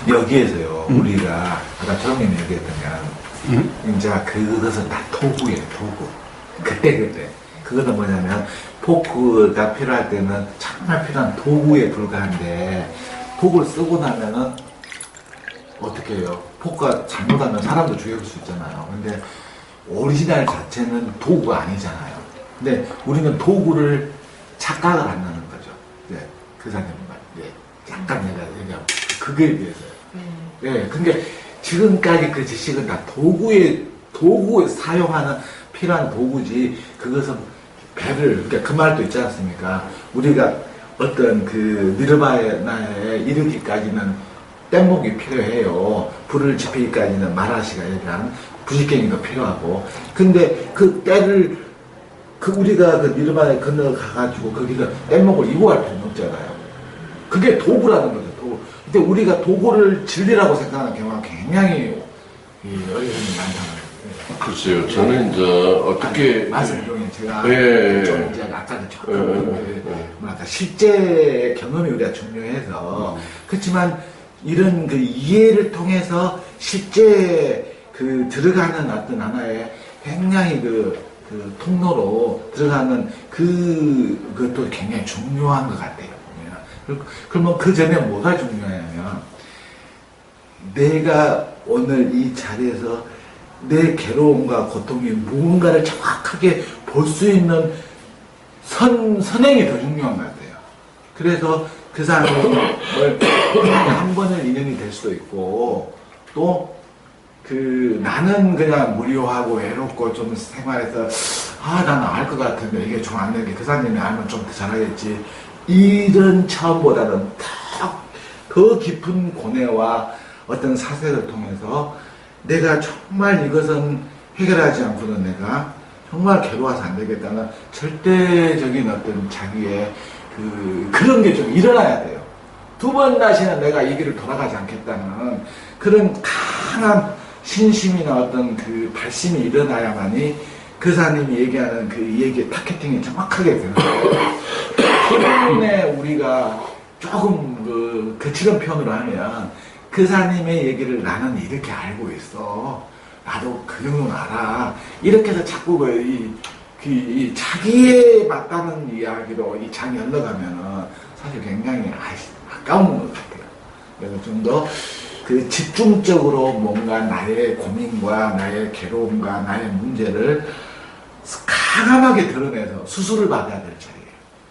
여기에서요, 우리가 아까 처음에 얘기했던 게 이제 그것은 다 도구예요, 도구. 그때. 그거는 뭐냐면, 포크가 필요할 때는 정말 필요한 도구에 불과한데, 도구를 쓰고 나면은, 어떻게 해요? 포크가 잘못하면 사람도 죽여줄 수 있잖아요. 근데, 오리지널 자체는 도구가 아니잖아요. 근데 우리는 도구를 착각을 한다는 거죠. 네, 그 사람은 네, 잠깐 내가 얘기하고 그거에 대해서요. 네, 근데 지금까지 그 지식은 다 도구에 사용하는 필요한 도구지. 그것은 그러니까 그 말도 있지 않습니까? 우리가 어떤 그 니르바나에 이르기까지는 뗏목이 필요해요. 불을 지피기까지는 마라시가 얘기하는 부식갱이도 필요하고. 근데 그 때를 우리가 그 니르바나에 건너가가지고 거기서 뗏목을 이고 갈 필요는 없잖아요. 그게 도구라는 거죠, 도구. 근데 우리가 도구를 진리라고 생각하는 경우가 굉장히 어려움이 많다는 글쎄요, 저는 이제 어떻게. 말씀 중에 제가 좀 이제 아까도 조금 실제 경험이 우리가 중요해서 그렇지만 이런 그 이해를 통해서 실제 그 들어가는 어떤 하나의 굉장히 그 통로로 들어가는 그것도 굉장히 중요한 것 같아요. 그러면 그 전에 뭐가 중요하냐면 내가 오늘 이 자리에서 내 괴로움과 고통이 무언가를 정확하게 볼 수 있는 선행이 더 중요한 것 같아요. 그래서 그 사람이 한 번을 인연이 될 수도 있고 또 나는 그냥 무료하고 외롭고 좀 생활해서 나는 알 것 같은데 이게 좀 안 되는 게 그 사람이 알면 좀 더 잘하겠지. 이런 차원보다는 더 깊은 고뇌와 어떤 사색을 통해서 내가 정말 이것은 해결하지 않고는 내가 정말 괴로워서 안 되겠다는 절대적인 어떤 자기의 그런 게 좀 일어나야 돼요. 두 번 다시는 내가 이 길을 돌아가지 않겠다는 그런 강한 신심이나 어떤 그 발심이 일어나야만이 그 사람이 얘기하는 그 얘기의 타겟팅이 정확하게 되는 거예요. 때문에 우리가 조금 거칠은 표현으로 하면 그 사람의 얘기를 나는 이렇게 알고 있어. 나도 그 정도는 알아. 이렇게 해서 자꾸 이 자기에 맞다는 이야기로 이 장이 흘러가면은 사실 굉장히 아까운 것 같아요. 그래서 좀 더 그 집중적으로 뭔가 나의 고민과 나의 괴로움과 나의 문제를 강함하게 드러내서 수술을 받아야 될 자리예요.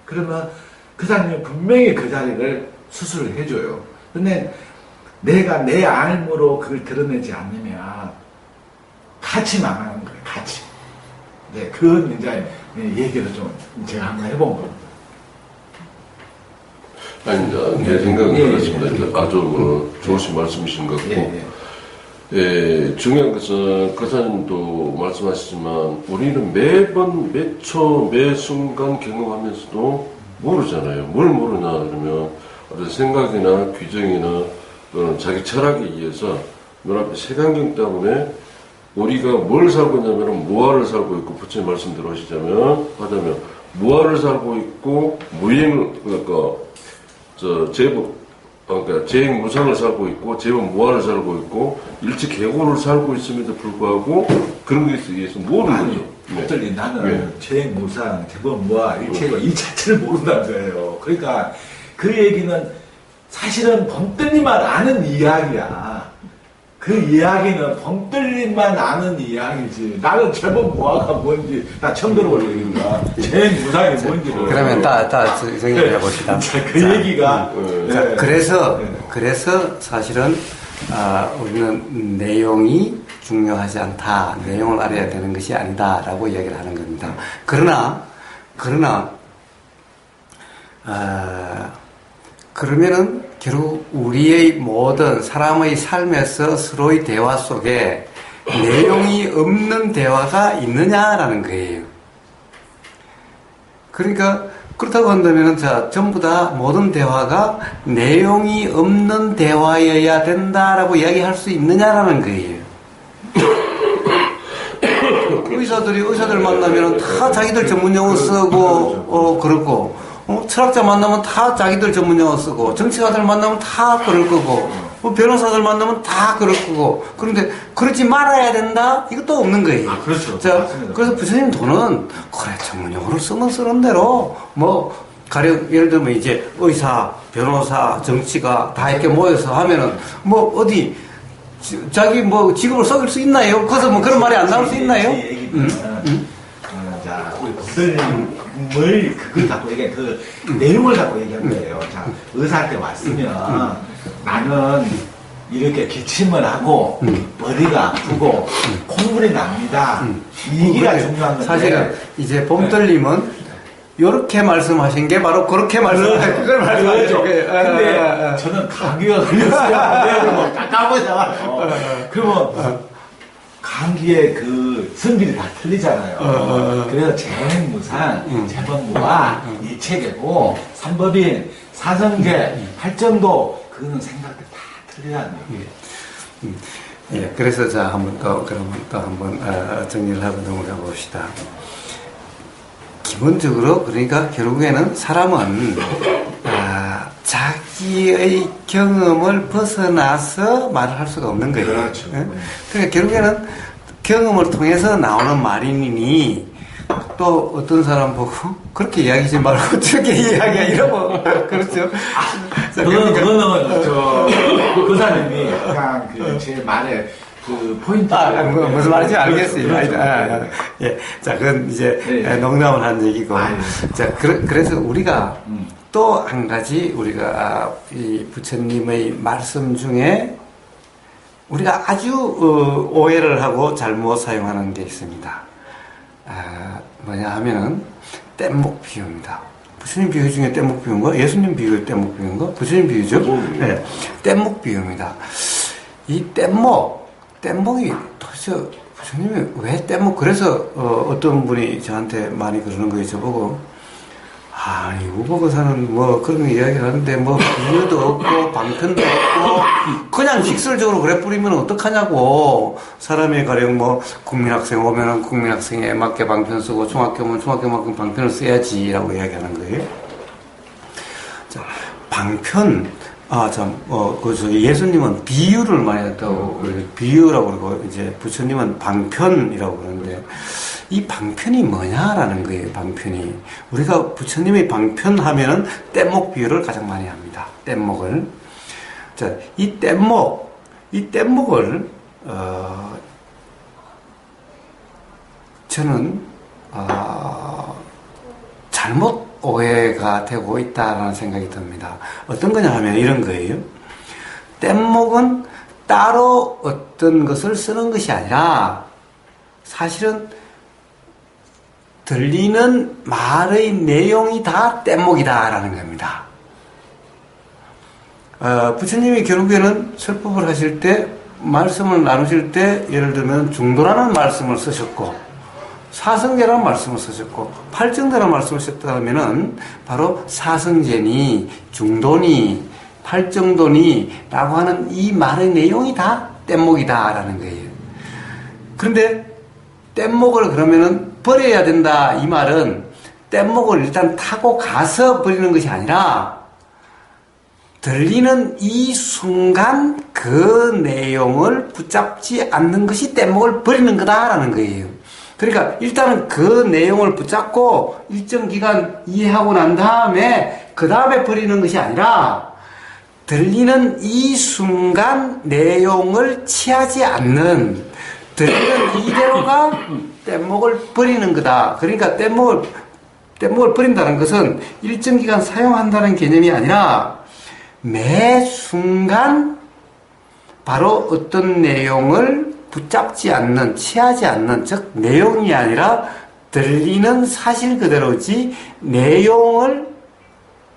그러면 그 사람이 분명히 그 자리를 수술을 해줘요. 근데 내가 내 알므로 그걸 드러내지 않으면 같이 망하는 거예요. 같이. 네, 그건 이제 얘기를 좀 제가 한번 해본 겁니다. 아니, 제 생각은 그렇습니다. 아주 좋으신 말씀이신 것 같고. 중요한 것은 거사님도 말씀하시지만 우리는 매번 매 초 매 순간 경험하면서도 모르잖아요. 뭘 모르냐 그러면 어떤 생각이나 규정이나 또는 자기 철학에 의해서 눈앞에 색안경 때문에 우리가 뭘 살고 있냐면 무아를 살고 있고 부처님 말씀대로 하시자면 무아를 살고 있고 그러니까 재행무상을 살고 있고 재행무아를 살고 있고 일체계고를 살고 있음에도 불구하고 그런 것에 의해서 모르는 거죠. 네. 나는 재행무상, 재법무아, 일체계고 이 자체를 모른다는 거예요. 그러니까 그 얘기는 사실은 범뜰리만 아는 이야기야. 그 이야기는 범뜰리만 아는 이야기지. 나는 재법무아가 뭔지 나 처음 들어볼 얘기인가. 재행무상이 뭔지를. 그러면 정리를 해봅시다. 그 얘기가. 네. 그래서 사실은 우리는 내용이 중요하지 않다. 내용을 알아야 되는 것이 아니다라고 이야기를 하는 겁니다. 그러면은 결국 우리의 모든 사람의 삶에서 서로의 대화 속에 내용이 없는 대화가 있느냐라는 거예요. 그러니까 그렇다고 한다면 전부 다 모든 대화가 내용이 없는 대화여야 된다라고 이야기할 수 있느냐라는 거예요. 의사들 만나면 다 자기들 전문 용어 쓰고 그렇고 철학자 만나면 다 자기들 전문 용어 쓰고 정치가들 만나면 다 그럴 거고 변호사들 만나면 다 그럴 거고. 그런데 그러지 말아야 된다? 이것도 없는 거예요. 아, 그렇죠. 자, 맞습니다. 그래서 부처님 돈은 그래 전문용어로 쓰면 쓰는 대로 뭐 가령 예를 들면 이제 의사, 변호사, 정치가 다 이렇게 모여서 하면은 뭐 어디 자기 뭐 직업을 속일 수 있나요? 그래서 뭐 그런 말이 안 나올 수 있나요? 제 얘기는 자 우리 법들을 그걸 갖고 얘기해 그 내용을 갖고 얘기한 거예요. 자 의사한테 왔으면 나는 이렇게 기침을 하고 머리가 아프고 콧물이 납니다. 이 얘기가 중요한 건데 사실은 이제 봄들님은 요렇게 말씀하신 게 바로 그렇게 말씀하신 그걸 말씀하신 거예요. 근데 저는 감기가 걸렸어요. 까까보잖아. 그러면 감기의 그 성질이 다 틀리잖아요. 그래서 재무상, 재범부와 이체계고 삼법인, 사성제, 할정도 그거는 생각이 다 틀리다는 얘기예요. 예, 그래서 자 한번 그러면 또 한번 정리를 하고 넘어가 봅시다. 기본적으로 그러니까 결국에는 사람은 자기의 경험을 벗어나서 말을 할 수가 없는 거예요. 그렇죠. 예? 그러니까 결국에는 경험을 통해서 나오는 말이니 또 어떤 사람 보고 그렇게 이야기하지 말고 저렇게 이야기야 이러고 그렇죠. 자, 그거는 그 사람이 약간 제 말에 그 포인트. 무슨 말인지 알겠어요. 예. 자, 그건 이제 농담을 한 얘기고. 자, 그래서 우리가 또 한 가지 우리가 이 부처님의 말씀 중에 우리가 아주 오해를 하고 잘못 사용하는 게 있습니다. 뭐냐 하면은 뗏목 비유입니다. 부처님 비유 중에 뗏목 비유인가? 예수님 비유 뗏목 비유인가? 부처님 비유죠? 네. 뗏목 비유입니다. 이 뗏목이 도대체 부처님이 왜 뗏목 그래서 어떤 분이 저한테 많이 그러는 거예요. 저보고 이 우보거사는 뭐 그런 이야기를 하는데 뭐 비유도 없고 방편도 없고 그냥 직설적으로 그래 뿌리면 어떡하냐고. 사람이 가령 뭐 국민학생 오면은 국민학생에 맞게 방편 쓰고 중학교 오면 중학교만큼 방편을 써야지라고 이야기하는 거예요. 자, 방편 예수님은 비유를 많이 했다고, 비유라고 그러고, 이제 부처님은 방편이라고 그러는데, 이 방편이 뭐냐라는 거예요, 방편이. 우리가 부처님의 방편 하면은 뗏목 비유를 가장 많이 합니다. 뗏목을. 자, 이 뗏목을, 저는, 잘못 오해가 되고 있다라는 생각이 듭니다. 어떤 거냐 하면 이런 거예요. 뗏목은 따로 어떤 것을 쓰는 것이 아니라 사실은 들리는 말의 내용이 다 뗏목이다라는 겁니다. 부처님이 결국에는 설법을 하실 때 말씀을 나누실 때 예를 들면 중도라는 말씀을 쓰셨고 사성제라는 말씀을 쓰셨고 팔정제라는 말씀을 쓰셨다면은 바로 사성제니 중도니 팔정도니 라고 하는 이 말의 내용이 다 뗏목이다 라는 거예요. 그런데 뗏목을 그러면은 버려야 된다 이 말은 뗏목을 일단 타고 가서 버리는 것이 아니라 들리는 이 순간 그 내용을 붙잡지 않는 것이 뗏목을 버리는 거다라는 거예요. 그러니까 일단은 그 내용을 붙잡고 일정 기간 이해하고 난 다음에 그 다음에 버리는 것이 아니라 들리는 이 순간 내용을 취하지 않는 들리는 이대로가 뗏목을 버리는 거다. 그러니까 뗏목을 버린다는 것은 일정 기간 사용한다는 개념이 아니라 매 순간 바로 어떤 내용을 붙잡지 않는, 취하지 않는, 즉 내용이 아니라 들리는 사실 그대로지 내용을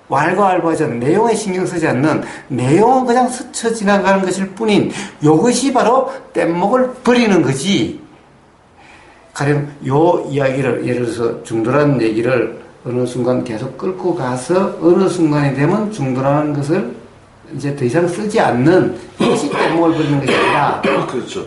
왈가왈부하지 않는, 내용에 신경 쓰지 않는, 내용은 그냥 스쳐 지나가는 것일 뿐인 이것이 바로 뗏목을 버리는 거지. 가령 요 이야기를 예를 들어서 중도라는 얘기를 어느 순간 계속 끌고 가서 어느 순간이 되면 중도라는 것을 이제 더 이상 쓰지 않는 이것이 뗏목을 버리는 것이 아니라 그렇죠.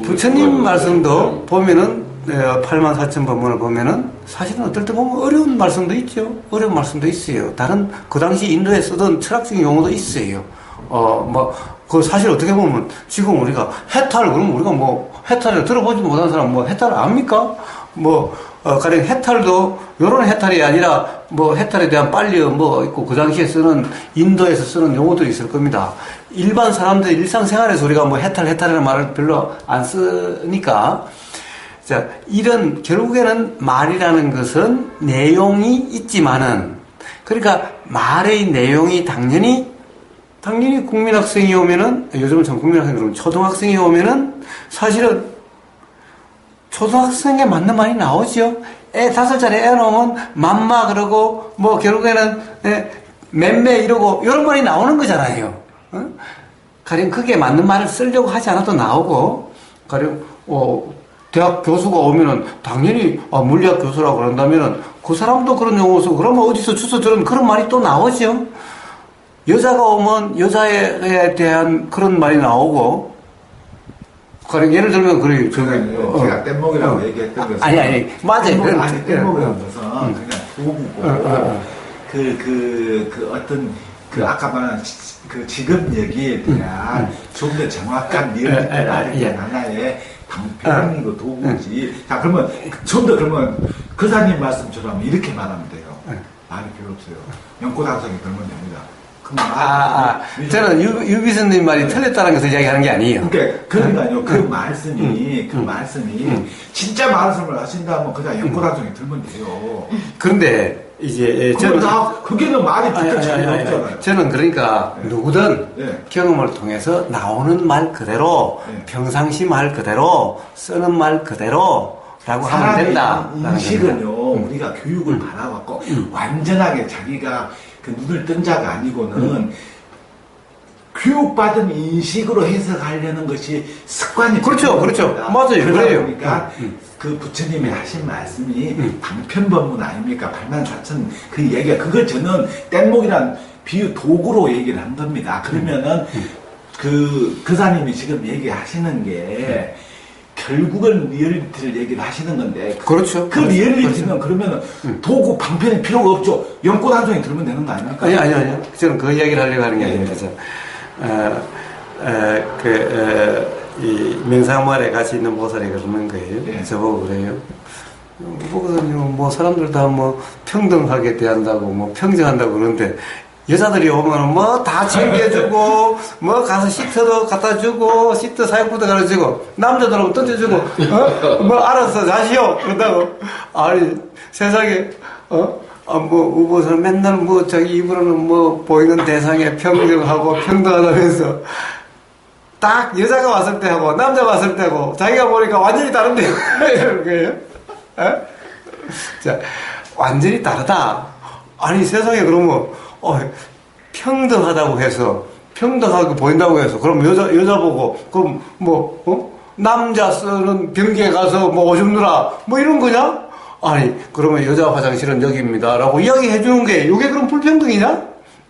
부처님 말씀도 보면은 84,000법문을 보면은 사실은 어떨 때 보면 어려운 말씀도 있죠. 어려운 말씀도 있어요. 다른 그 당시 인도에 쓰던 철학적인 용어도 있어요. 그 사실 어떻게 보면 지금 우리가 해탈, 그러면 우리가 뭐 해탈을 들어보지 못한 사람 뭐 해탈 압니까? 가령 해탈도 요런 해탈이 아니라 뭐 해탈에 대한 빨리어 뭐 있고 그 당시에 쓰는 인도에서 쓰는 용어들이 있을 겁니다. 일반 사람들 일상생활에서 우리가 뭐 해탈이라는 말을 별로 안 쓰니까 자, 이런 결국에는 말이라는 것은 내용이 있지만은 그러니까 말의 내용이 당연히 국민학생이 오면은 요즘은 전 국민학생 그러면 초등학생이 오면은 사실은 초등학생에 맞는 말이 나오죠. 5살짜리 애 놓으면 맘마 그러고 뭐 결국에는 맴매 이러고 이런 말이 나오는 거잖아요. 가령 그게 맞는 말을 쓰려고 하지 않아도 나오고 가령 대학 교수가 오면은 당연히 물리학 교수라고 그런다면은 그 사람도 그런 용어 쓰고 그러면 어디서 주워 들은 그런 말이 또 나오죠. 여자가 오면 여자에 대한 그런 말이 나오고 가령 예를 들면 그래 제가 뗏목이라고 얘기했던 것은 아니 맞아요. 뗏목이라는 것은 그냥 도구고 그 어떤 그 아까 말한 그 직업 얘기에 대한 좀 더 정확한 리얼리티를 알리는 하나의 방편이고 도구지. 자, 그러면 좀 더 그러면 그사님 말씀처럼 이렇게 말하면 돼요. 말이 필요 없어요. 연꽃항상이 들면 됩니다. 저는 유비선님 말이 틀렸다는 것을 이야기하는 게 아니에요. 그러니까요. 그 말씀이 진짜 말씀을 하신다면 그냥 연꽃항상이 들면 돼요. 그런데 이제 저는 그게는 말이 붙을 차이가 없잖아요. 저는 그러니까 누구든 경험을 통해서 나오는 말 그대로 평상시 말 그대로 쓰는 말 그대로라고 하면 된다. 인식은요 우리가 교육을 받아갖고 완전하게 자기가 그 눈을 뜬 자가 아니고는 교육받은 인식으로 해석하려는 것이 습관이 그렇죠. 맞아요. 그래요. 그러니까 그 부처님이 하신 말씀이 방편법문 아닙니까? 84,000 그 얘기가 그걸 저는 뗏목이란 비유 도구로 얘기를 한 겁니다. 그러면은 그 사님이 지금 얘기하시는 게 결국은 리얼리티를 얘기를 하시는 건데 그렇죠. 그 리얼리티는 그러면은 도구 방편이 필요가 없죠. 연꽃 한 송이 들면 되는 거 아닙니까? 아니요. 저는 그 이야기를 하려고 하는 게 아닙니다. 이 명상말에 같이 있는 보살이 그러는 거예요. 저보고 그래요. 뭐 사람들 다 뭐 평등하게 대한다고 뭐 평정한다고 그러는데 여자들이 오면 뭐 다 챙겨주고 뭐 가서 시트도 갖다 주고 시트 사육부도 가르치고 남자들 오면 던져주고 뭐 알아서 자시오 그런다고. 아니 세상에 뭐 우보선 맨날 뭐 자기 입으로는 뭐 보이는 대상에 평등하고 평등하다면서 딱 여자가 왔을 때 하고 남자가 왔을 때 하고 자기가 보니까 완전히 다른데요. 이러는 거예요. 자, 완전히 다르다. 아니 세상에 그러면 평등하다고 해서 평등하게 보인다고 해서 그럼 여자 보고 그럼 남자 쓰는 변기에 가서 뭐 오줌 누라 뭐 이런 거냐? 아니 그러면 여자 화장실은 여기입니다 라고 이야기해 주는 게 이게 그럼 불평등이냐?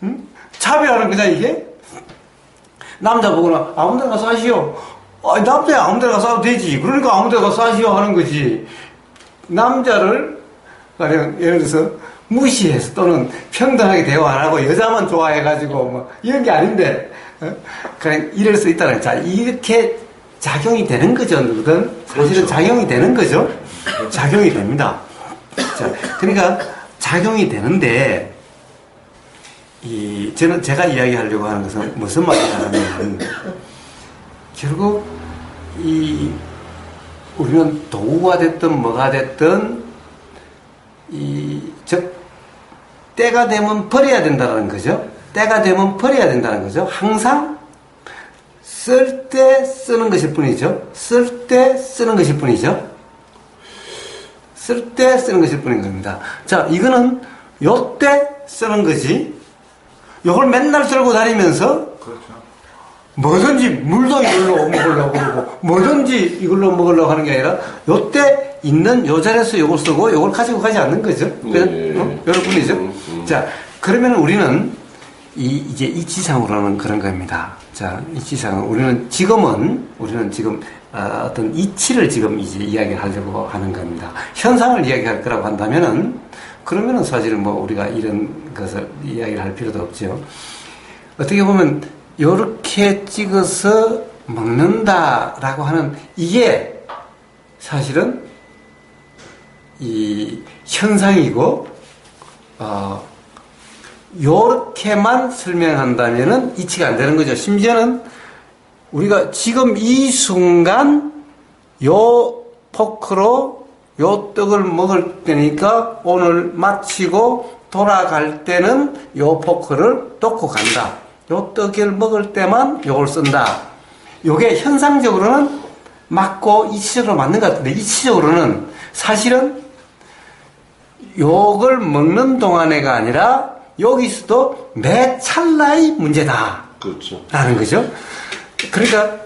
응? 차별하는 거냐 이게? 남자 보고는 아무 데나 가서 하시오. 남자야 아무 데나 가서 하도 되지. 그러니까 아무 데나 가서 하시오 하는 거지. 남자를 가령 예를 들어서 무시해서 또는 평등하게 대화 안 하고 여자만 좋아해가지고 뭐 이런 게 아닌데 그냥 이럴 수 있다는. 자, 이렇게 작용이 되는 거죠. 누구든 사실은 작용이 되는 거죠. 작용이 됩니다. 자, 그러니까 작용이 되는데 제가 이야기하려고 하는 것은 무슨 말이냐면 결국 우리는 도구가 됐든 뭐가 됐든 즉 때가 되면 버려야 된다는 거죠. 때가 되면 버려야 된다는 거죠. 항상 쓸 때 쓰는 것일 뿐이죠. 쓸 때 쓰는 것일 뿐이죠. 쓸 때 쓰는 것일 뿐인 겁니다. 자, 이거는 요때 쓰는 거지. 요걸 맨날 들고 다니면서 뭐든지 물도 이걸로 먹으려고 그러고 뭐든지 이걸로 먹으려고 하는 게 아니라 요때 있는 요 자리에서 요걸 쓰고 요걸 가지고 가지 않는 거죠. 여러분이죠. 자, 그러면 우리는 이제 이치상으로는 그런 겁니다. 자, 이치상은 우리는 지금 어떤 이치를 지금 이제 이야기를 하려고 하는 겁니다. 현상을 이야기할 거라고 한다면은 그러면은 사실은 뭐 우리가 이런 것을 이야기를 할 필요도 없죠. 어떻게 보면 요렇게 찍어서 먹는다라고 하는 이게 사실은 이 현상이고, 요렇게만 설명한다면은 이치가 안 되는 거죠. 심지어는 우리가 지금 이 순간 요 포크로 요 떡을 먹을 때니까 오늘 마치고 돌아갈 때는 요 포크를 놓고 간다. 요 떡을 먹을 때만 요걸 쓴다. 요게 현상적으로는 맞고 이치적으로 맞는 것 같은데, 이치적으로는 사실은 요걸 먹는 동안에가 아니라 여기서도 매 찰나의 문제다. 그렇죠. 라는 거죠. 그러니까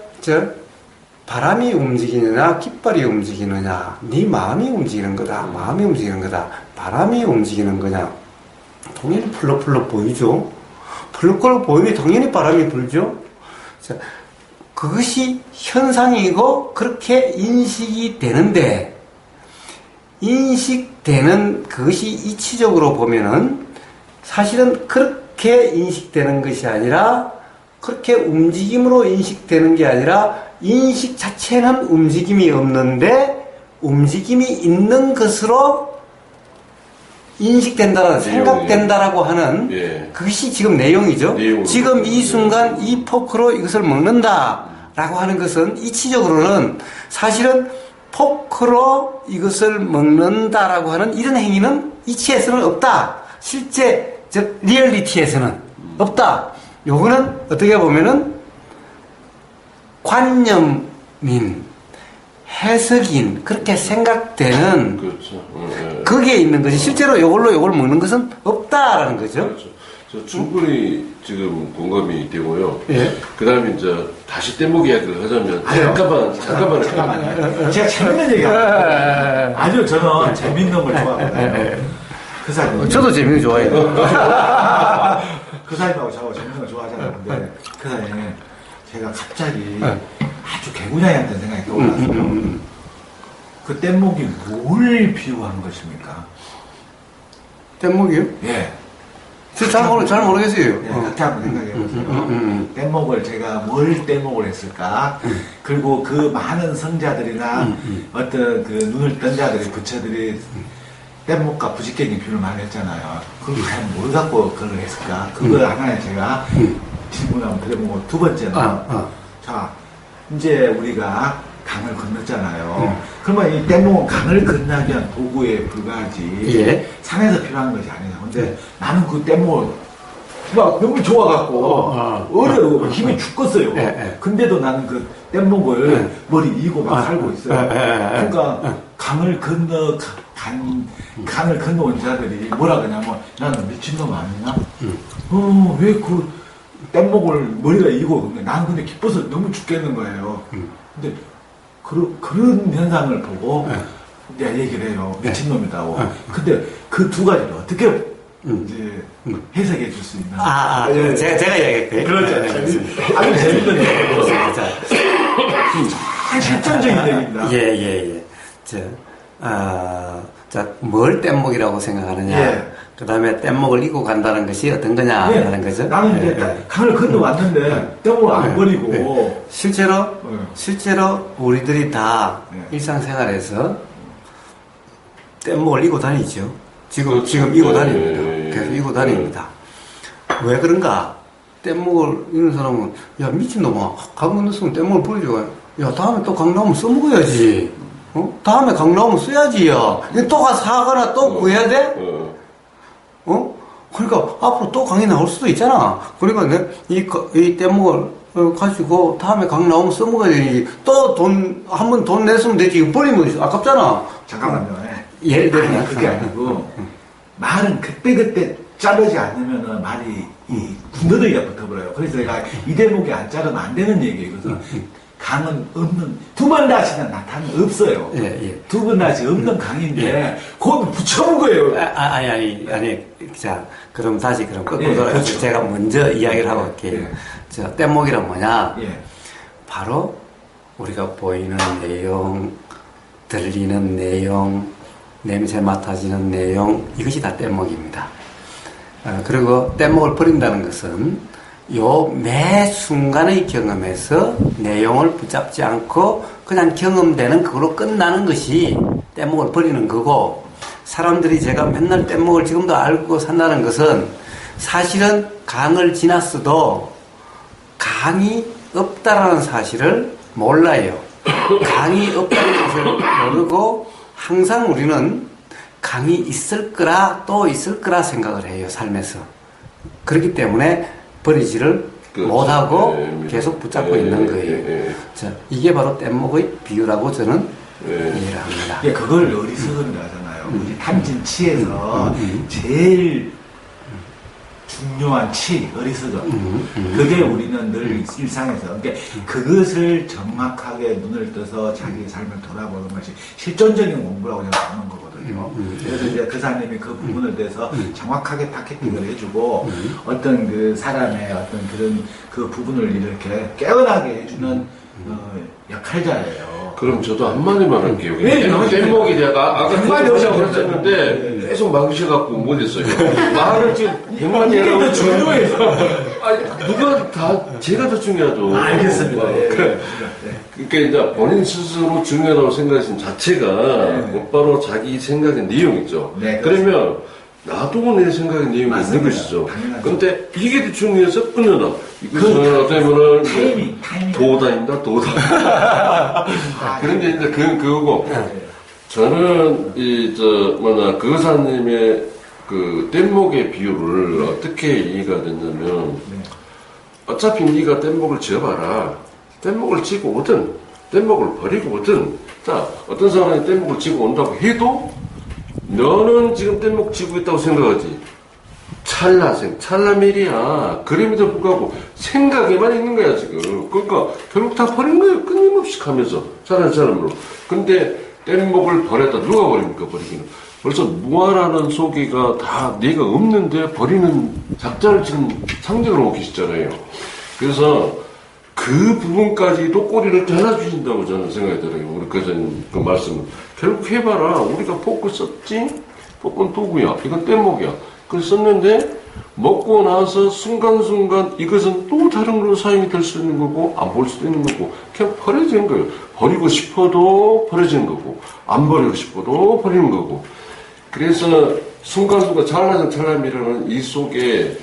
바람이 움직이느냐 깃발이 움직이느냐, 네 마음이 움직이는 거다, 마음이 움직이는 거다, 바람이 움직이는 거냐, 당연히 펄럭펄럭 보이죠. 펄럭펄럭 보이면 당연히 바람이 불죠. 자, 그것이 현상이고 그렇게 인식이 되는데, 인식되는 그것이 이치적으로 보면은 사실은 그렇게 인식되는 것이 아니라, 그렇게 움직임으로 인식되는 게 아니라, 인식 자체는 움직임이 없는데 움직임이 있는 것으로 인식된다, 생각된다라고 하는, 예. 그것이 지금 내용이죠. 지금 이 순간 이 포크로 이것을 먹는다라고 하는 것은 이치적으로는 사실은 포크로 이것을 먹는다라고 하는 이런 행위는 이치에서는 없다. 실제 즉 리얼리티에서는 없다. 요거는 어떻게 보면은 관념인, 해석인, 그렇게 생각되는, 그렇죠. 거기에 있는 것이, 실제로 요걸 먹는 것은 없다라는 거죠. 그렇죠. 저 충분히 지금 공감이 되고요. 예. 그 다음에 이제 다시 뗏목 이야기를 하자면, 잠깐만. 제가 재밌는 얘기 할게요. 아주 저는 재밌는 걸 좋아하거든요. 그 사람이. 저도 재밌는 거 좋아해요. 그 사람하고 저하고 재밌는 걸 좋아하잖아요. 근데 그 사람이 제가 갑자기 아주 개구장이었던 생각이 떠올랐어요. 그 뗏목이 뭘 비유하는 것입니까? 뗏목이요? 예. 잘 모르겠어요. 예, 각자 한번 생각해보세요. 뗏목을 제가 뭘 뗏목을 했을까? 그리고 그 많은 성자들이나 어떤 그 눈을 뜬 자들이, 부처들이 뗏목과 부직격인 비유를 많이 했잖아요. 그걸 과연 뭘 갖고 그걸 했을까? 그걸 하나에 제가 질문을 한번 드려보고, 두 번째는, 자, 이제 우리가 강을 건넜잖아요. 그러면 이 뗏목은 강을 건너기 위한 도구에 불과하지, 예. 산에서 필요한 것이 아니냐. 근데 나는 그 뗏목을 막 너무 좋아갖고 어려워 힘이 죽겠어요. 근데도 나는 그 뗏목을 머리 이고 막 살고 있어요. 그러니까 강을 건너온 자들이 뭐라 그러냐면, 나는 미친놈 아니냐? 왜 그 뗏목을 머리가 이고, 근데 나는 근데 기뻐서 너무 죽겠는 거예요. 근데 그런 현상을 보고 내가 얘기를 해요. 미친놈이다고. 근데 그 두 가지를 어떻게 이제 해석해 줄 수 있나? 예. 제가 얘기할게요. 그렇죠. 아주 재밌는 얘기예요. 실전적인 얘기입니다. 예. 뭘 뗏목이라고 생각하느냐. 예. 그 다음에 뗏목을 이고 간다는 것이 어떤 거냐라는 거죠. 나는 이제 강을 건너왔는데 뗏목을 안 버리고. 실제로 우리들이 다 일상생활에서 뗏목을 이고 다니죠. 지금 이고 다닙니다. 계속 이고 다닙니다. 왜 그런가? 뗏목을 이는 사람은, 야, 미친놈아, 강 건넜으면 뗏목을 버리죠. 야, 다음에 또 강 나오면 써먹어야지. 다음에 강 나오면 써야지, 야. 또 가서 하거나 또 구해야 돼? 그러니까 앞으로 또 강이 나올 수도 있잖아. 그러니까 이 뗏목을 가지고 다음에 강 나오면 써먹어야 되지. 또 한 번 돈 냈으면 되지. 이거 버리면 아깝잖아. 잠깐만요. 예를 들면. 그게 아니고, 말은 그때 자르지 않으면 말이 군더더기가 붙어버려요. 그래서 내가 이 대목이 안 자르면 안 되는 얘기예요. 그래서 강은 없는, 두 번 다시는 나타는 없어요. 예. 두 번 다시 없는 강인데, 거기 붙여본 거예요. 아니. 자, 그럼 다시 거꾸로 돌아가서 그렇죠. 제가 먼저 이야기를 하고 갈게요. 자, 뗏목이란 뭐냐? 예. 바로 우리가 보이는 내용, 들리는 내용, 냄새 맡아지는 내용, 이것이 다 뗏목입니다. 그리고 뗏목을 버린다는 것은 요 매 순간의 경험에서 내용을 붙잡지 않고 그냥 경험되는 그걸로 끝나는 것이 뗏목을 버리는 거고, 사람들이 제가 맨날 뗏목을 지금도 알고 산다는 것은 사실은 강을 지났어도 강이 없다라는 사실을 몰라요. 강이 없다는 것을 모르고 항상 우리는 강이 있을 거라 또 있을 거라 생각을 해요, 삶에서. 그렇기 때문에 버리지를 그렇죠. 못하고 예, 계속 붙잡고 있는 거예요. 자, 이게 바로 뗏목의 비유라고 저는 이해를 합니다. 예, 그걸 어리석은 거잖아요. 우리 탐진치에서 제일 중요한 치, 어리석음. 그게 우리는 늘 일상에서, 그러니까 그것을 정확하게 눈을 떠서 자기 삶을 돌아보는 것이 실존적인 공부라고 생각하는 거거든요. 그래서 이제 그 사람이 그 부분을 대해서 정확하게 타겟팅을 해주고 어떤 그 사람의 어떤 그런 그 부분을 이렇게 깨어나게 해주는 역할자예요. 그럼 저도 한마디만 할게요. 네, 뗏목이 내가 아까 한마디 하자고 하셔도 그랬었는데 계속 막으셔갖고 못했어요. 말을 지금 100마디 이게 더 하라고 중요해서. 아니, 누가 다, 제가 더 중요하죠. 알겠습니다. 예. 그래. 그러니까 이제 본인 스스로 중요하다고 생각하신 자체가 곧바로 자기 생각의 내용이죠. 네, 그러면 나도 내 생각의 내용이 맞습니다. 있는 것이죠. 당연하죠. 근데 이게 더 중요해서 끊어라. 이것은 어떻게 보면 타이밍. 도다입니다, 도다. 그런데 이제 그거고. 저는, 그 의사님의 그 뗏목의 비유를 어떻게 이해가 됐냐면, 어차피 네가 뗏목을 지어봐라. 뗏목을 지고 오든, 뗏목을 버리고 오든, 자, 어떤 사람이 뗏목을 지고 온다고 해도, 너는 지금 뗏목 지고 있다고 생각하지. 찰나밀이야. 그림에도 불구하고 생각에만 있는 거야, 지금. 그러니까 결국 다 버린 거예요. 끊임없이 가면서. 사는 사람으로. 근데 뗏목을 버렸다. 누가 버립니까, 버리기는? 벌써 무아라는 소개가 다 내가 없는데 버리는 작자를 지금 상징으로 놓고 계시잖아요. 그래서 그 부분까지도 꼬리를 잘라주신다고 저는 생각이 들어요. 우리 그 말씀은. 결국 해봐라. 우리가 포크 썼지? 포크는 도구야. 이건 뗏목이야. 그래서 썼는데, 먹고 나서 순간순간 이것은 또 다른 걸로 사용이 될 수 있는 거고, 안 볼 수도 있는 거고, 그냥 버려지는 거예요. 버리고 싶어도 버려지는 거고, 안 버리고 싶어도 버리는 거고. 그래서 순간순간 찰나미라는 이 속에,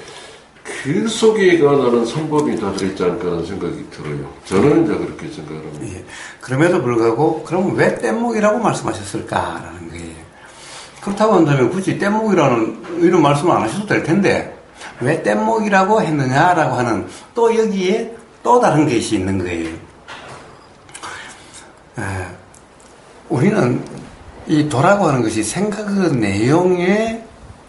그 속에가 나는 성법이 다 들어있지 않을까 하는 생각이 들어요. 저는 이제 그렇게 생각을 합니다. 예. 그럼에도 불구하고, 그럼 왜 뗏목이라고 말씀하셨을까라는 거예요. 그렇다고 한다면 굳이 뗏목이라는 이런 말씀을 안 하셔도 될 텐데, 왜 뗏목이라고 했느냐라고 하는 또 여기에 또 다른 것이 있는 거예요. 우리는 이 도라고 하는 것이 생각의 내용에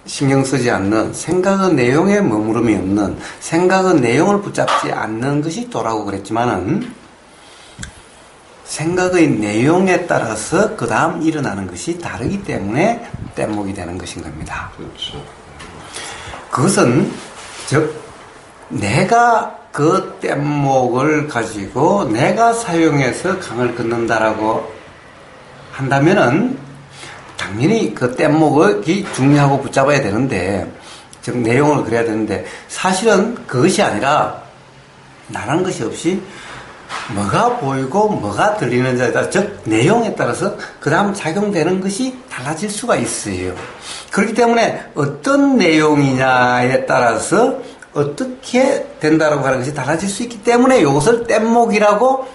신경 쓰지 않는, 생각의 내용에 머무름이 없는, 생각의 내용을 붙잡지 않는 것이 도라고 그랬지만은, 생각의 내용에 따라서 그 다음 일어나는 것이 다르기 때문에 뗏목이 되는 것인 겁니다. 그렇죠. 그것은, 즉, 내가 그 뗏목을 가지고 내가 사용해서 강을 걷는다라고 한다면은, 당연히 그 뗏목이 중요하고 붙잡아야 되는데, 즉, 내용을 그래야 되는데, 사실은 그것이 아니라, 나라는 것이 없이, 뭐가 보이고 뭐가 들리는지에 따라, 즉 내용에 따라서 그 다음 작용되는 것이 달라질 수가 있어요. 그렇기 때문에 어떤 내용이냐에 따라서 어떻게 된다라고 하는 것이 달라질 수 있기 때문에 이것을 뗏목이라고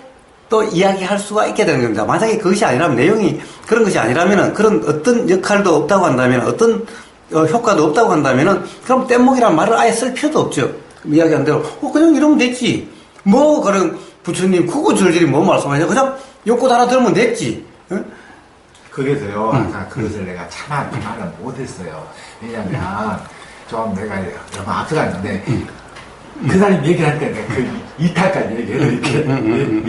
또 이야기할 수가 있게 되는 겁니다. 만약에 그것이 아니라면, 내용이 그런 것이 아니라면, 그런 어떤 역할도 없다고 한다면, 어떤 효과도 없다고 한다면, 그럼 뗏목이라는 말을 아예 쓸 필요도 없죠. 이야기한 대로 그냥 이러면 됐지. 뭐 그런 부처님 구구절절히 뭐 말씀하냐, 그냥 욕구 하나 들으면 됐지. 응? 거기서요, 아까 그것을 내가 차마 그 말을 못했어요. 왜냐면, 좀 내가 너무 앞서갔는데, 그 사람이 얘기할 때 내가 그 2탄까지 얘기해드릴게요.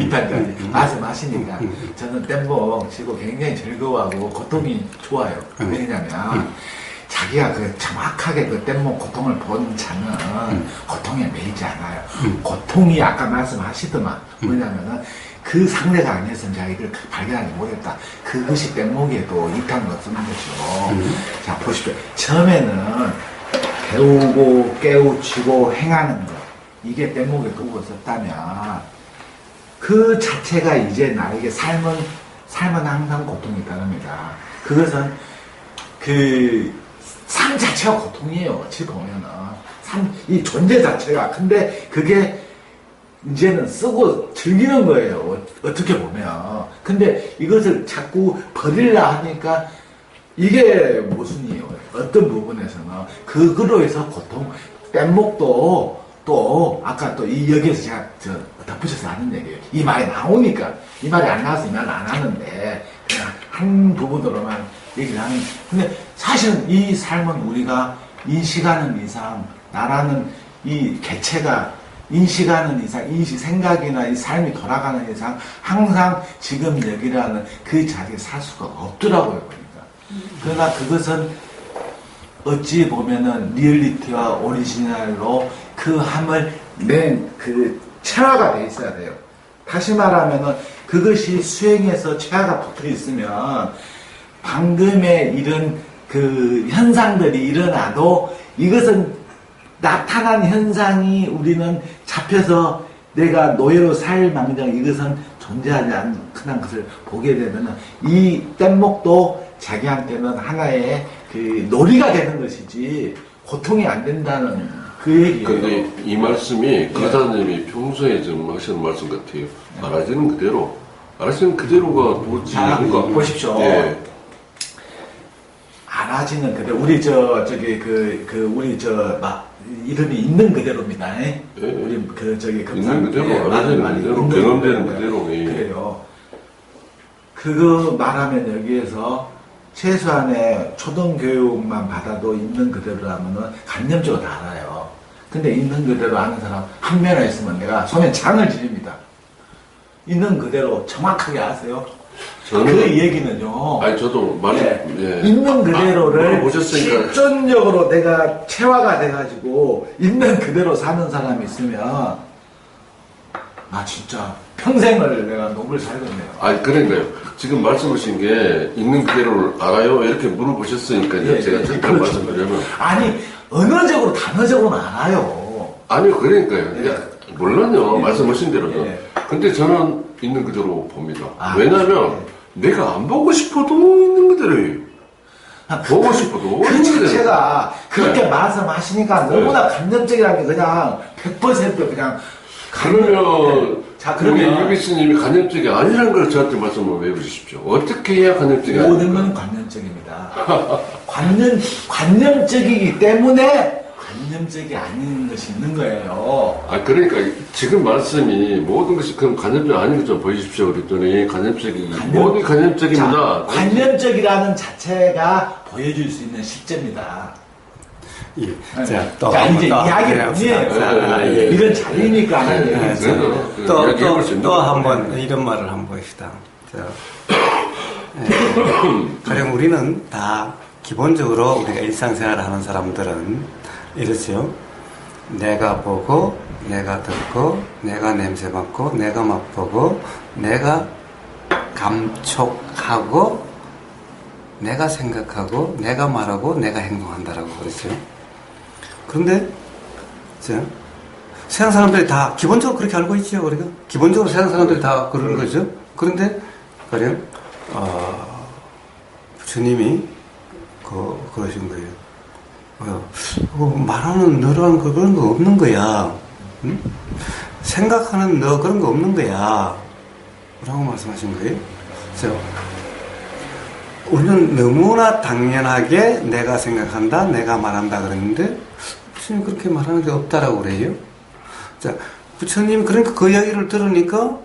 2탄까지. 말씀하시니까. 저는 뗏목 치고 굉장히 즐거워하고 고통이 좋아요. 왜냐면, 자기가 그 정확하게 그 뗏목 고통을 본 자는 고통에 매이지 않아요. 고통이 아까 말씀하시더만 뭐냐면은 그 상대가 아니었으면 자기를 발견하지 못했다. 그것이 뗏목에도 이탄 거 쓰는 것이고. 자, 보십시오. 처음에는 배우고 깨우치고 행하는 것. 이게 뗏목에 끄고 썼다면 그 자체가 이제 나에게 삶은 항상 고통이 따릅니다. 그것은 그 삶 자체가 고통이에요. 어찌 보면은 이 존재 자체가. 근데 그게 이제는 쓰고 즐기는 거예요. 어떻게 보면. 근데 이것을 자꾸 버리려 하니까 이게 모순이에요. 어떤 부분에서는. 그거로 해서 고통, 뗏목도 또, 아까 또 여기에서 제가 덧붙여서 하는 얘기예요. 이 말이 나오니까. 이 말이 안 나와서 이 말을 안 하는데, 그냥 한 부분으로만 얘기를 하는. 근데 사실은 이 삶은 우리가 인식하는 이상, 나라는 이 개체가 인식하는 이상, 생각이나 이 삶이 돌아가는 이상, 항상 지금 여기라는 그 자리에 살 수가 없더라고요, 보니까. 그러나 그것은 어찌 보면은 리얼리티와 오리지널로 그 함을 낸 그 체화가 돼 있어야 돼요. 다시 말하면은 그것이 수행에서 체화가 붙어 있으면 방금의 이런 그 현상들이 일어나도 이것은 나타난 현상이 우리는 잡혀서 내가 노예로 살 망정 이것은 존재하지 않는 것을 보게 되면 이 뗏목도 자기한테는 하나의 그 놀이가 되는 것이지 고통이 안 된다는 그 얘기예요. 근데 이 말씀이 가사님이 평소에 좀 하시는 말씀 같아요. 알아지는 그대로. 알아지는 그대로가 도대체 뭔가. 보십시오. 예. 알아지는 그대로. 우리 이름이 있는 그대로입니다. 예. 우리 있는 그대로, 알아지는 그대로, 경험되는 그대로. 예. 그래요. 그거 말하면 여기에서 최소한의 초등교육만 받아도 있는 그대로라면은 간념적으로 다 알아요. 근데 있는 그대로 아는 사람 한 명이나 있으면 내가 손에 장을 지립니다. 있는 그대로 정확하게 아세요? 저는 그 얘기는요. 아니 저도 있는 그대로를 보셨으니까 실존적으로 내가 체화가 돼가지고 있는 그대로 사는 사람이 있으면 나 진짜 평생을 내가 노블 살겠네요. 아니 그러니까요. 지금 말씀하신 게 있는 그대로를 알아요? 이렇게 물어보셨으니까 제가 잠깐 그렇죠. 말씀드리면 아니 언어적으로 단어적으로는 알아요. 아니요 그러니까요. 물론요 말씀하신 대로도. 예. 근데 저는 있는 그대로 봅니다. 아, 왜냐면 내가 안 보고 싶어도 있는 그대로예요. 보고 싶어도 그 있는 그대로. 자체가 그렇게 네. 말씀하시니까 너무나 감정적이라는 게 그냥 100% 그냥 그러면 자, 우리 그러면 유비스님이 간접적이 아니라는 걸 저한테 말씀을 왜 해주십시오. 어떻게 해야 간접적이 모든 아닙니까? 건 관념적입니다. 관념적이기 때문에 관념적이 아닌 것이 있는 거예요. 아, 그러니까 지금 말씀이 모든 것이 그럼 간접적 아닌 것좀 보여주십시오. 그랬더니 모든 간접적입니다. 자, 관념적이라는 자체가 보여줄 수 있는 실제입니다. 예. 자, 자, 이제 이야기 아니에요. 이런 자리니까 하는 얘기죠. 또 한번 이런 말을 한번 봅시다. 가령 우리는 다 기본적으로 우리가 일상생활을 하는 사람들은 이렇죠. 내가 보고, 내가 듣고, 내가 냄새 맡고, 내가 맛보고, 내가 감촉하고, 내가 생각하고, 내가 말하고, 내가 행동한다라고 그랬어요. 그런데 세상 사람들이 다 기본적으로 그렇게 알고 있죠. 우리가 기본적으로 세상 사람들이 다 그런 거죠. 그런데 가령 주님이 그러신 거예요. 말하는 너랑 그런 거 없는 거야. 응? 생각하는 너 그런 거 없는 거야. 라고 말씀하신 거예요. 그래서 우리는 너무나 당연하게 내가 생각한다, 내가 말한다 그랬는데 부처님 그렇게 말하는 게 없다라고 그래요. 자, 부처님 그러니까 그 이야기를 들으니까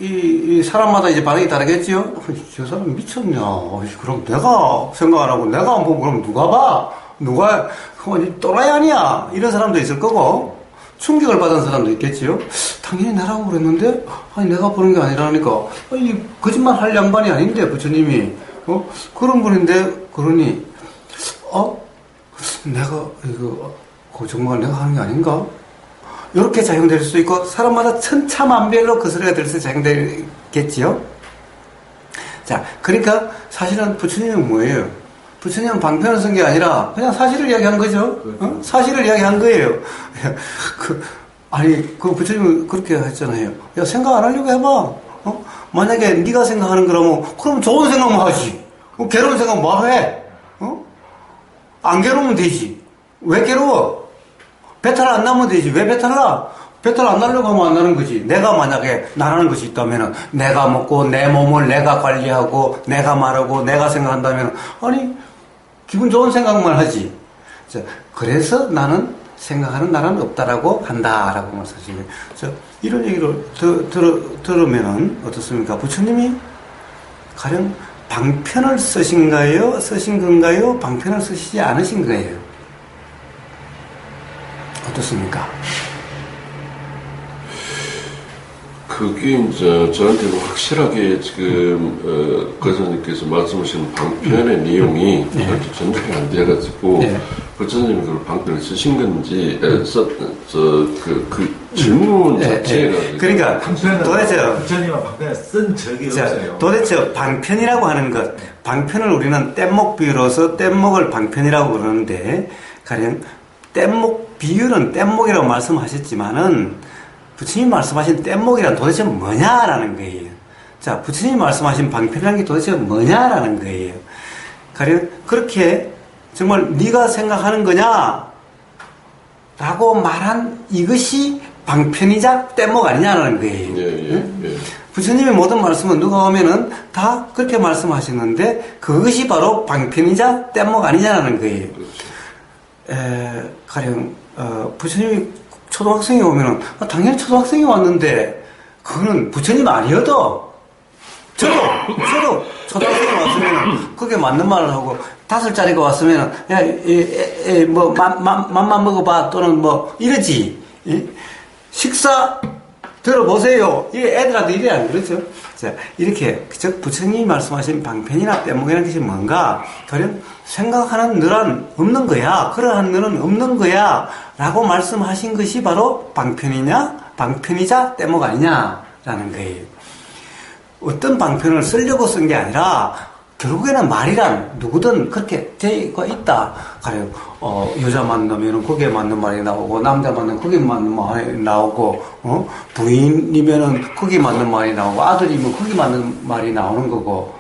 이 사람마다 이제 반응이 다르겠지요. 저 사람 미쳤냐? 그럼 내가 생각 안 하고 내가 안 보고 그럼 누가 봐? 누가 또라이 아니야? 이런 사람도 있을 거고 충격을 받은 사람도 있겠지요. 당연히 나라고 그랬는데 아니 내가 보는 게 아니라니까 아니 거짓말 할 양반이 아닌데 부처님이 그런 분인데 그러니 내가 정말 내가 하는 게 아닌가? 이렇게 작용될 수 있고 사람마다 천차만별로 그 소리가 들려서 작용되겠지요. 자, 그러니까 사실은 부처님은 뭐예요? 부처님은 방편을 쓴 게 아니라 그냥 사실을 이야기한 거죠. 어? 사실을 이야기한 거예요. 그 부처님은 그렇게 했잖아요. 야, 생각 안 하려고 해봐. 어? 만약에 네가 생각하는 거라면 그럼 좋은 생각만 하지. 괴로운 생각 뭐 해? 어? 안 괴로우면 되지. 왜 괴로워? 배탈 안 나면 되지. 왜 배탈 나? 배탈 안 나려고 하면 안 나는 거지. 내가 만약에 나라는 것이 있다면은 내가 먹고 내 몸을 내가 관리하고 내가 말하고 내가 생각한다면 아니 기분 좋은 생각만 하지. 자, 그래서 나는 생각하는 나라는 없다라고 한다라고 말씀하시네요. 이런 얘기를 들으면은 어떻습니까? 부처님이 가령 방편을 쓰신 건가요? 방편을 쓰시지 않으신 거예요? 어떻습니까? 그게 이제 저한테는 확실하게 지금 거사님께서 말씀하신 방편의 내용이 아주 전달이 안 돼가지고 거사님이 그 방편을 쓰신 건지 그 질문 자체가 그러니까 도대체 부처님은 방편을 쓴 적이 없어요. 도대체 방편이라고 하는 것, 방편을 우리는 뗏목 비유로서 뗏목을 방편이라고 그러는데 가령 뗏목 비유는 뗏목이라고 말씀하셨지만은 부처님이 말씀하신 뗏목이란 도대체 뭐냐라는 거예요. 자, 부처님이 말씀하신 방편이라는 게 도대체 뭐냐라는 거예요. 가령 그렇게 정말 네가 생각하는 거냐 라고 말한 이것이 방편이자 뗏목 아니냐라는 거예요. 부처님의 모든 말씀은 누가 오면은 다 그렇게 말씀하시는데 그것이 바로 방편이자 뗏목 아니냐라는 거예요. 가령 부처님이 초등학생이 오면은 당연히 초등학생이 왔는데 그거는 부처님 아니어도 저도 초등학생이 왔으면은 그게 맞는 말을 하고 5살짜리가 왔으면은 야, 뭐 맘만 먹어봐 또는 뭐 이러지. 식사 들어보세요. 이게 애들한테 이래 안 그렇죠? 자, 이렇게 즉 부처님이 말씀하신 방편이나 뗏목이라는 것이 뭔가 가령 생각하는 너란 없는 거야. 그러한 너는 없는 거야. 라고 말씀하신 것이 바로 방편이자 뗏목 아니냐라는 거예요. 어떤 방편을 쓰려고 쓴 게 아니라 결국에는 말이란 누구든 그렇게 되어 있다. 가령 여자 만나면은 거기에 맞는 말이 나오고 남자 만나면 거기에 맞는 말이 나오고 부인이면은 거기에 맞는 말이 나오고 아들이면 거기에 맞는 말이 나오는 거고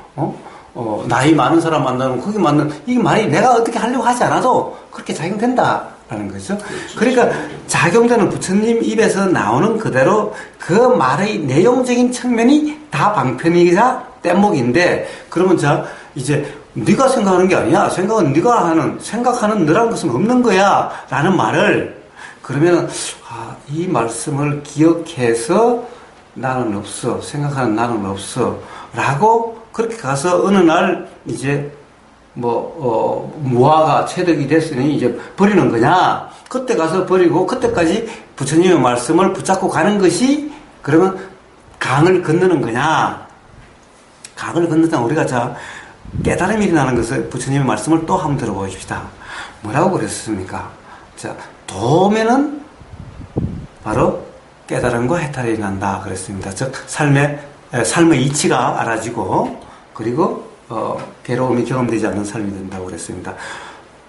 나이 많은 사람 만나면 거기 맞는 이 말이 내가 어떻게 하려고 하지 않아도 그렇게 작용된다라는 거죠. 그러니까 작용되는 부처님 입에서 나오는 그대로 그 말의 내용적인 측면이 다 방편이자 뗏목인데 그러면 자 이제 네가 생각하는 게 아니야. 생각은 네가 하는 생각하는 너라는 것은 없는 거야 라는 말을 그러면은 이 말씀을 기억해서 나는 없어 생각하는 나는 없어 라고 그렇게 가서 어느 날 이제 무화가 체득이 됐으니 이제 버리는 거냐 그때 가서 버리고 그때까지 부처님의 말씀을 붙잡고 가는 것이 그러면 강을 건너는 거냐. 강을 건너다 우리가 자 깨달음이 일어나는 것을 부처님의 말씀을 또 한번 들어보십시다. 뭐라고 그랬습니까? 자, 도면은 바로 깨달음과 해탈이 일어난다 그랬습니다. 즉 삶의 이치가 알아지고 그리고 괴로움이 경험되지 않는 삶이 된다고 그랬습니다.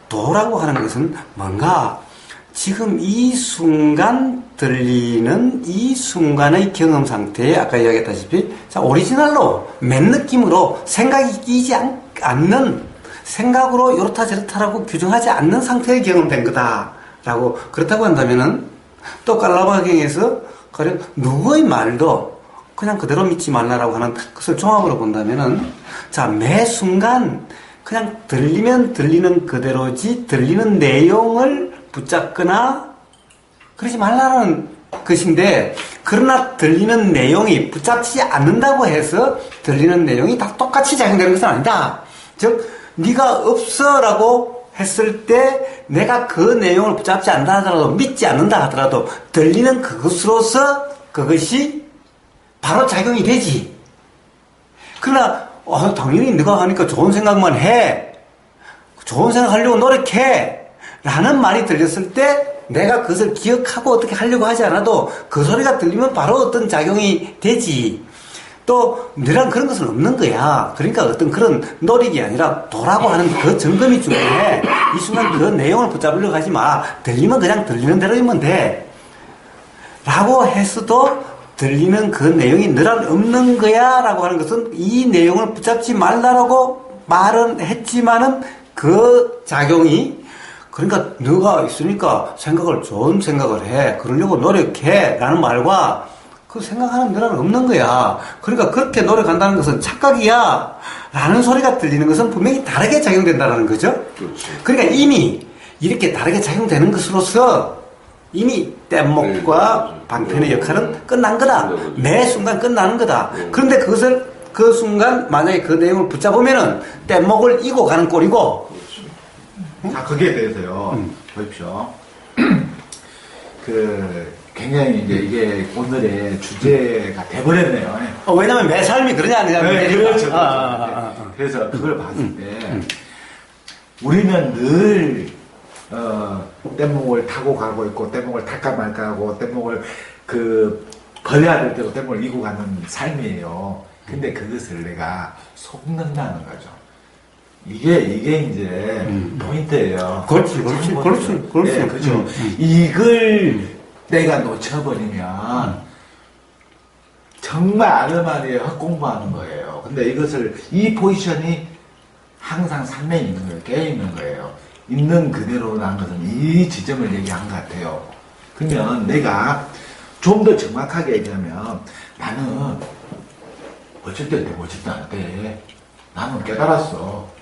도라고 하는 것은 뭔가 지금 이 순간 들리는 이 순간의 경험 상태에 아까 이야기했다시피 자 오리지널로 맨 느낌으로 생각이 끼지 않는 생각으로 이렇다 저렇다라고 규정하지 않는 상태에 경험된 거다라고 그렇다고 한다면은 또 깔라바경에서 가령 누구의 말도 그냥 그대로 믿지 말라라고 하는 것을 종합으로 본다면은 자 매 순간 그냥 들리면 들리는 그대로지 들리는 내용을 붙잡거나 그러지 말라는 것인데 그러나 들리는 내용이 붙잡지 않는다고 해서 들리는 내용이 다 똑같이 작용되는 것은 아니다. 즉 네가 없어라고 했을 때 내가 그 내용을 붙잡지 않는다 하더라도 믿지 않는다 하더라도 들리는 그것으로서 그것이 바로 작용이 되지. 그러나 당연히 네가 하니까 좋은 생각만 해. 좋은 생각 하려고 노력해. 라는 말이 들렸을 때 내가 그것을 기억하고 어떻게 하려고 하지 않아도 그 소리가 들리면 바로 어떤 작용이 되지. 또 너랑 그런 것은 없는 거야. 그러니까 어떤 그런 노력이 아니라 도라고 하는 그 점검이 중요해. 이 순간 그 내용을 붙잡으려고 하지 마. 들리면 그냥 들리는 대로이면 돼. 라고 했어도 들리는 그 내용이 너랑 없는 거야 라고 하는 것은 이 내용을 붙잡지 말라라고 말은 했지만은 그 작용이 그러니까 너가 있으니까 좋은 생각을 해. 그러려고 노력해. 라는 말과 그 생각하는 너랑 없는 거야. 그러니까 그렇게 노력한다는 것은 착각이야. 라는 소리가 들리는 것은 분명히 다르게 작용된다는 거죠. 그렇죠. 그러니까 이미 이렇게 다르게 작용되는 것으로서 이미 뗏목과 방편의 역할은 끝난 거다. 매 순간 끝나는 거다. 그런데 그것을 그 순간 만약에 그 내용을 붙잡으면은 뗏목을 이고 가는 꼴이고. 자, 거기에 대해서요. 보십시오. 굉장히 이제 이게 오늘의 주제가 돼버렸네요. 왜냐면 매 삶이 그러냐 안 그러냐. 네, 그렇죠. 그래서 그걸 봤을 때 우리는 늘 뗏목을 타고 가고 있고 뗏목을 탈까 말까 하고 뗏목을 버려야 될 때도 뗏목을 이고 가는 삶이에요. 근데 그것을 내가 속는다는 거죠. 이게 이제 포인트예요. 그렇지. 네, 그렇죠. 이걸 내가 놓쳐버리면 정말 아르마리에 헛공부하는 거예요. 근데 이 포지션이 항상 삶에 있는 거예요. 깨어있는 거예요. 있는 그대로라는 것은 이 지점을 얘기한 것 같아요. 그러면 내가 좀 더 정확하게 얘기하면 나는 어쩔 때 되고 어쩔 때 안 돼. 나는 깨달았어.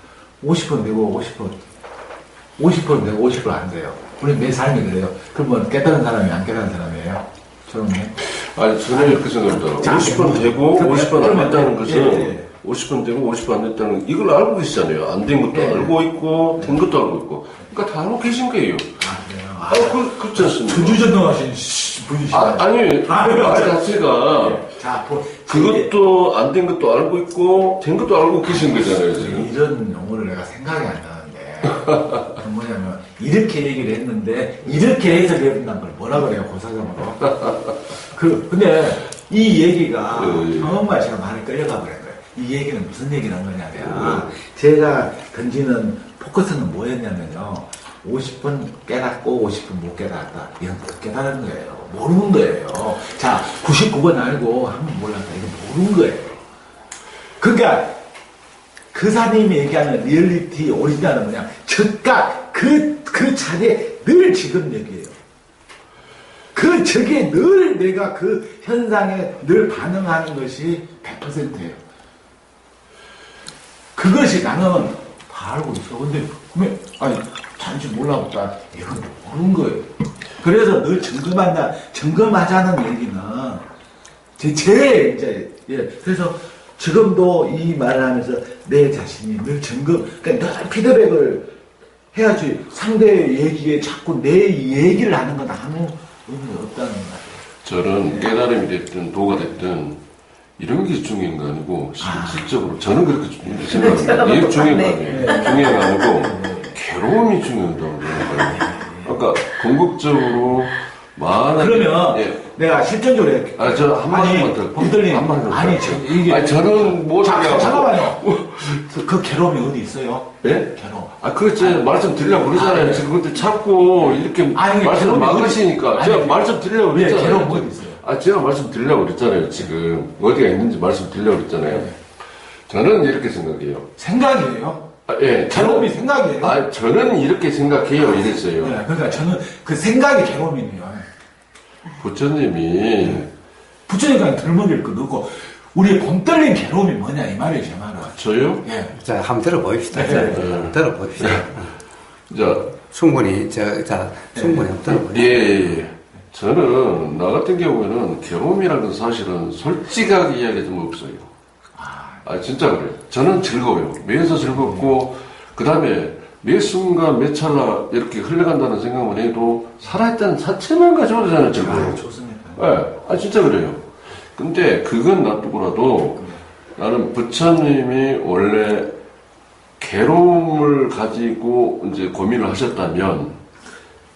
50번 되고 50번 되고 50번 안 돼요. 우리 내 삶이 그래요. 그러면 깨달은 사람이 안 깨달은 사람이에요? 저는 아니, 저는 이렇게 생각합니다. 50번 되고 50번 안 됐다는 것은 50번 되고 50번 안 됐다는 이걸 알고 계시잖아요. 안 된 것도 알고 있고 된 것도 알고 있고. 그러니까 다 알고 계신 거예요. 그렇지 않습니까? 전주전능하신 분이시다. 아니, 말 자체가 그것도 안 된 것도 알고 있고 된 것도 알고 계신 거잖아요, 지금. 이런 용어를 내가 생각이 안 나는데 그 뭐냐면 이렇게 얘기를 했는데 이렇게 해석해 준다는 걸 뭐라 그래요, 고사장으로. 근데 이 얘기가 정말 제가 많이 끌려가 버린 거예요. 이 얘기는 무슨 얘기를 한 거냐면 제가 던지는 포커스는 뭐였냐면요, 50분 깨닫고 50분 못 깨달았다. 이건 못 깨달은 거예요. 모르는 거예요. 자, 99번 알고 한 번 몰랐다. 이건 모르는 거예요. 그러니까 그사님이 얘기하는 리얼리티 오리지널은 뭐냐, 즉각 그 자리에 늘 지금 얘기해요. 저게 늘 내가 그 현상에 늘 반응하는 것이 100%예요. 그것이 나는 다 알고 있어. 근데 잠시 몰라보다 이건 모르는 거예요. 그래서 늘 점검하자는 얘기는 그래서 지금도 이 말을 하면서 내 자신이 늘 그러니까 늘 피드백을 해야지. 상대의 얘기에 자꾸 내 얘기를 하는 건 아무 의미가 없다는 거예요. 저는 깨달음이 됐든 도가 됐든 이런 게 중요한 거 아니고 실질적으로 저는 그렇게 생각합니다. 이게 중요한 거 아니에요. 중요한 거 아니고 괴로움이 중요하다고 생각해요. 아까 궁극적으로 많은 그러면 내가 실전적으로 이렇게 저 한마디만 더 범들님 저는 뭐 잠깐만요. 그 괴로움이 어디 있어요? 예? 괴로움. 그거 제가 말씀드리려고 그러잖아요. 지금 그것도 자꾸 이렇게 말씀을 막으시니까 제가 말씀드리려고 그랬잖아요. 괴로움 어디 있어요? 제가 말씀드리려고 그랬잖아요. 지금 어디가 있는지 말씀드리려고 그랬잖아요. 저는 이렇게 생각해요. 생각이에요? 예. 괴로움이 생각이에요? 저는 이렇게 생각해요. 이랬어요. 네, 그러니까 저는 그 생각이 괴로움이네요. 부처님이 부처님과 덜먹일 것도 없고 우리의 봄 떨린 괴로움이 뭐냐 이 말이에요, 제 말은. 저요? 예. 자, 한번 들어보십시다. 들어봅시다. 자, 충분히 충분히 한번 들어보십시다. 예. 저는 나 같은 경우에는 괴로움이라는 사실은 솔직하게 이야기하자면 없어요. 진짜 그래요. 저는 즐거워요. 매에서 즐겁고 그 다음에 매 순간 매 찰나 이렇게 흘러간다는 생각만 해도 살아있다는 자체만 가져도 저는 즐거워요. 좋습니다. 네, 진짜 그래요. 근데 그건 놔두고라도 나는 부처님이 원래 괴로움을 가지고 이제 고민을 하셨다면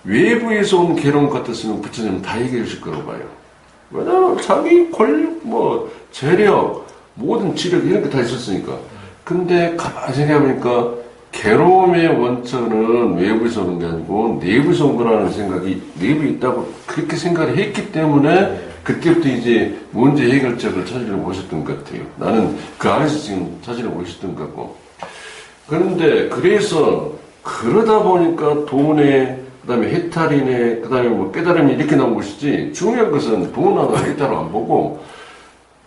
외부에서 온 괴로움 같았으면 부처님은 다 얘기해 주실 거라고 봐요. 왜냐면 자기 권력, 재력, 모든 치력 이런 게 다 있었으니까. 근데 가만히 생각해보니까 괴로움의 원천은 외부에서 오는 게 아니고 내부에서 온 거라는 생각이 내부에 있다고 그렇게 생각을 했기 때문에 그때부터 이제 문제 해결책을 찾으려고 하셨던 것 같아요. 나는 그 안에서 지금 찾으려고 하셨던 것 같고. 그런데 그래서 그러다 보니까 돈에 그다음에 해탈이네 그다음에 뭐 깨달음이 이렇게 나온 것이지 중요한 것은 돈 하나 해탈을 안 보고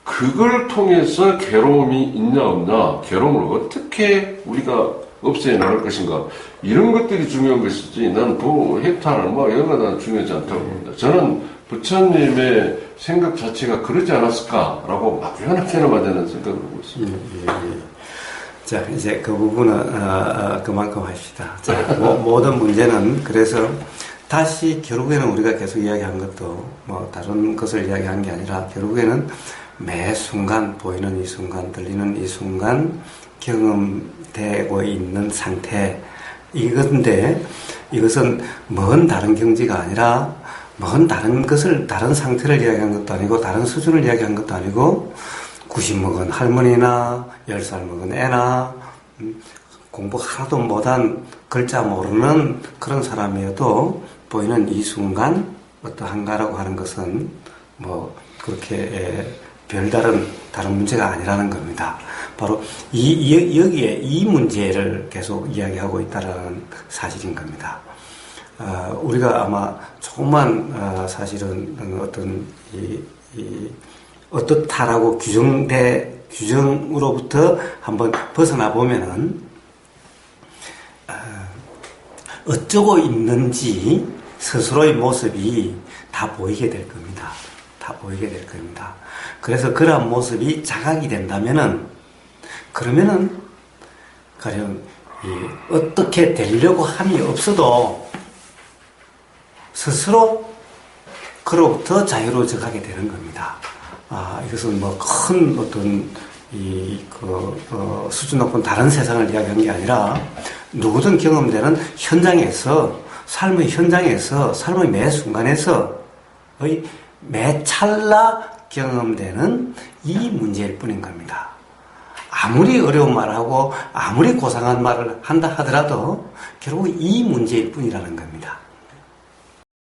그걸 통해서 괴로움이 있냐 없냐 괴로움을 어떻게 우리가 없애 나갈 것인가 이런 것들이 중요한 것이지 나는 돈 해탈 뭐 이런 거 난 중요하지 않다고 봅니다. 저는 부처님의 생각 자체가 그러지 않았을까라고 막연하게는 맞는 생각을 하고 있습니다. 자, 이제 그 부분은 그만큼 합시다. 자, 모든 문제는 그래서 다시 결국에는 우리가 계속 이야기한 것도 뭐 다른 것을 이야기한 게 아니라 결국에는 매 순간 보이는 이 순간 들리는 이 순간 경험되고 있는 상태 이건데 이것은 먼 다른 경지가 아니라 먼 다른 것을 다른 상태를 이야기한 것도 아니고 다른 수준을 이야기한 것도 아니고 90 먹은 할머니나 10살 먹은 애나 공부 하나도 못한 글자 모르는 그런 사람이어도 보이는 이 순간 어떠한가라고 하는 것은 뭐 그렇게 별다른 다른 문제가 아니라는 겁니다. 바로 여기에 이 문제를 계속 이야기하고 있다는 사실인 겁니다. 우리가 아마 조금만 사실은 어떤 어떻다라고 규정으로부터 한번 벗어나 보면은 어쩌고 있는지 스스로의 모습이 다 보이게 될 겁니다. 다 보이게 될 겁니다. 그래서 그러한 모습이 자각이 된다면은 그러면은 가령 어떻게 되려고 함이 없어도 스스로 그로부터 자유로워져 가게 되는 겁니다. 이것은 뭐 큰 어떤 수준 높은 다른 세상을 이야기한 게 아니라 누구든 경험되는 현장에서 삶의 현장에서 삶의 매 순간에서의 매 찰나 경험되는 이 문제일 뿐인 겁니다. 아무리 어려운 말하고 아무리 고상한 말을 한다 하더라도 결국 이 문제일 뿐이라는 겁니다.